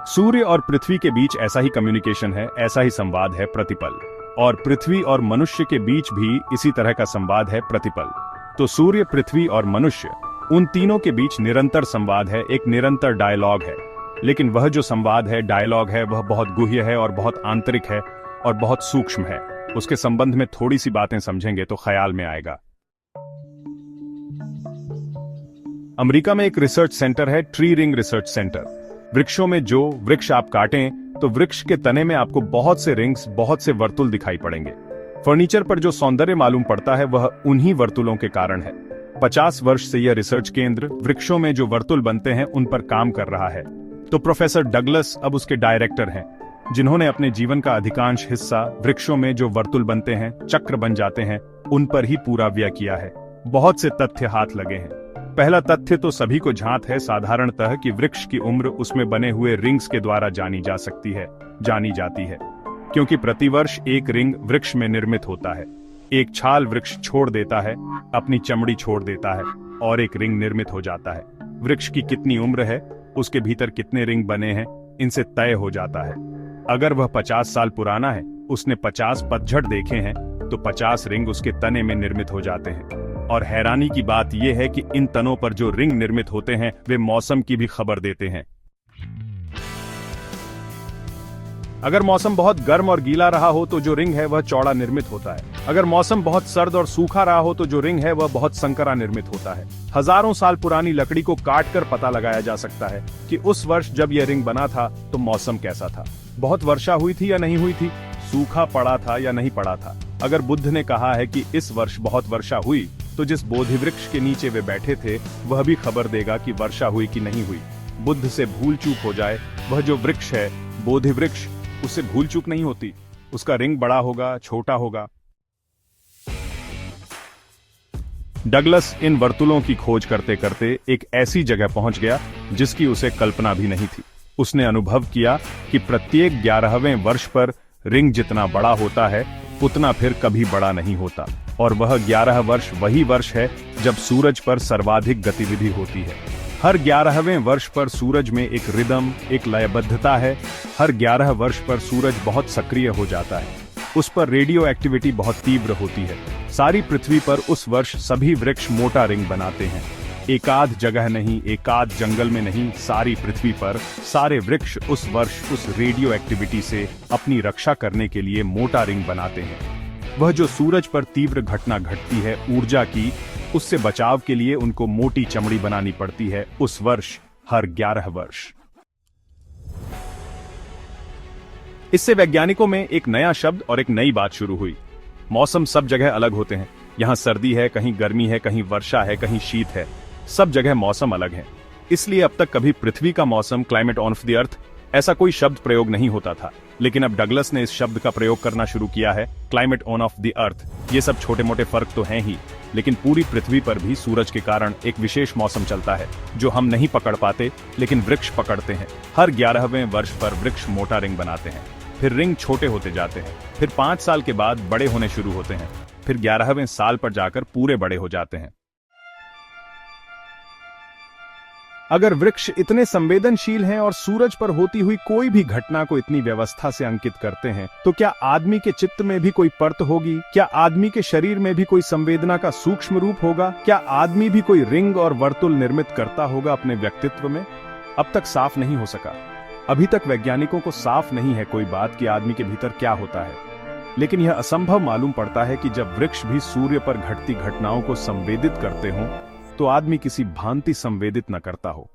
सूर्य और पृथ्वी के बीच ऐसा ही कम्युनिकेशन है, ऐसा ही संवाद है प्रतिपल। और पृथ्वी और मनुष्य के बीच भी इसी तरह का संवाद है प्रतिपल। तो सूर्य, पृथ्वी और मनुष्य, उन तीनों के बीच निरंतर संवाद है, एक निरंतर डायलॉग है। लेकिन वह जो संवाद है, डायलॉग है, वह बहुत गुह्य है और बहुत आंतरिक है और बहुत सूक्ष्म है। उसके संबंध में थोड़ी सी बातें समझेंगे तो ख्याल में आएगा। अमेरिका में एक रिसर्च सेंटर है, ट्री रिंग रिसर्च सेंटर। वृक्षों में जो वृक्ष आप काटें तो वृक्ष के तने में आपको बहुत से रिंग्स, बहुत से वर्तुल दिखाई पड़ेंगे। फर्नीचर पर जो सौंदर्य मालूम पड़ता है वह उन्हीं वर्तुलों के कारण है। 50 वर्ष से यह रिसर्च केंद्र वृक्षों में जो वर्तुल बनते हैं उन पर काम कर रहा है। तो प्रोफेसर डगलस अब उसके डायरेक्टर हैं, जिन्होंने अपने जीवन का अधिकांश हिस्सा वृक्षों में जो वर्तुल बनते हैं, चक्र बन जाते हैं, उन पर ही पूरा व्यय किया है। बहुत से तथ्य हाथ लगे हैं। पहला तथ्य तो सभी को ज्ञात है साधारणतः कि वृक्ष की उम्र उसमें बने हुए रिंग्स के द्वारा जानी जाती है, क्योंकि प्रतिवर्ष एक रिंग वृक्ष में निर्मित होता है। एक छाल वृक्ष छोड़ देता है, अपनी चमड़ी छोड़ देता है और एक रिंग निर्मित हो जाता है। वृक्ष की कितनी उम्र है, उसके भीतर कितने रिंग बने हैं, इनसे तय हो जाता है। अगर वह 50 साल पुराना है, उसने 50 पतझड़ देखे हैं, तो 50 रिंग उसके तने में निर्मित हो जाते हैं। और हैरानी की बात यह है कि इन तनों पर जो रिंग निर्मित होते हैं वे मौसम की भी खबर देते हैं। अगर मौसम बहुत गर्म और गीला रहा हो तो जो रिंग है वह चौड़ा निर्मित होता है। अगर मौसम बहुत सर्द और सूखा रहा हो तो जो रिंग है वह बहुत संकरा निर्मित होता है। हजारों साल पुरानी लकड़ी को काटकर पता लगाया जा सकता है कि उस वर्ष जब यह रिंग बना था तो मौसम कैसा था। बहुत वर्षा हुई थी या नहीं हुई थी, सूखा पड़ा था या नहीं पड़ा था। अगर बुद्ध ने कहा है कि इस वर्ष बहुत वर्षा हुई, तो जिस बोधि वृक्ष के नीचे वे बैठे थे वह भी खबर देगा कि वर्षा हुई कि नहीं हुई। बुद्ध से भूल चूक हो जाए, वह जो वृक्ष है, बोधि वृक्ष, उससे भूल चूक नहीं होती। उसका रिंग बड़ा होगा, छोटा होगा। डगलस इन वर्तुलों की खोज करते करते एक ऐसी जगह पहुंच गया जिसकी उसे कल्पना भी नहीं थी। उसने अनुभव किया कि प्रत्येक 11वें वर्ष पर रिंग जितना बड़ा होता है उतना फिर कभी बड़ा नहीं होता। और वह 11 वर्ष वही वर्ष है जब सूरज पर सर्वाधिक गतिविधि होती है। हर 11वें वर्ष पर सूरज में एक रिदम, एक लयबद्धता है। हर 11 वर्ष पर सूरज बहुत सक्रिय हो जाता है। उस पर रेडियो एक्टिविटी बहुत तीव्र होती है। सारी पृथ्वी पर उस वर्ष सभी वृक्ष मोटा रिंग बनाते हैं। एकाध जगह नहीं, एकाध जंगल में नहीं, सारी पृथ्वी पर सारे वृक्ष उस वर्ष उस रेडियो एक्टिविटी से अपनी रक्षा करने के लिए मोटा रिंग बनाते हैं। वह जो सूरज पर तीव्र घटना घटती है ऊर्जा की, उससे बचाव के लिए उनको मोटी चमड़ी बनानी पड़ती है उस वर्ष, हर 11 वर्ष। इससे वैज्ञानिकों में एक नया शब्द और एक नई बात शुरू हुई। मौसम सब जगह अलग होते हैं। यहाँ सर्दी है, कहीं गर्मी है, कहीं वर्षा है, कहीं शीत है। सब जगह मौसम अलग है। इसलिए अब तक कभी पृथ्वी का मौसम, क्लाइमेट ऑफ द अर्थ, ऐसा कोई शब्द प्रयोग नहीं होता था। लेकिन अब डगलस ने इस शब्द का प्रयोग करना शुरू किया है, climate on off the earth. ये सब छोटे मोटे फर्क तो हैं ही, लेकिन पूरी पृथ्वी पर भी सूरज के कारण एक विशेष मौसम चलता है जो हम नहीं पकड़ पाते, लेकिन वृक्ष पकड़ते हैं। हर 11वें वर्ष पर वृक्ष मोटा रिंग बनाते हैं, फिर रिंग छोटे होते जाते हैं, फिर 5 साल के बाद बड़े होने शुरू होते हैं, फिर 11वें साल पर जाकर पूरे बड़े हो जाते हैं। अगर वृक्ष इतने संवेदनशील हैं और सूरज पर होती हुई कोई भी घटना को इतनी व्यवस्था से अंकित करते हैं, तो क्या आदमी के चित्त में भी कोई परत होगी? क्या आदमी के शरीर में भी कोई संवेदना का सूक्ष्म रूप होगा? क्या आदमी भी कोई रिंग और वर्तुल निर्मित करता होगा अपने व्यक्तित्व में? अब तक साफ नहीं हो सका। अभी तक वैज्ञानिकों को साफ नहीं है कोई बात कि आदमी के भीतर क्या होता है। लेकिन यह असंभव मालूम पड़ता है कि जब वृक्ष भी सूर्य पर घटती घटनाओं को संवेदित करते हों, तो आदमी किसी भांति संवेदित न करता हो।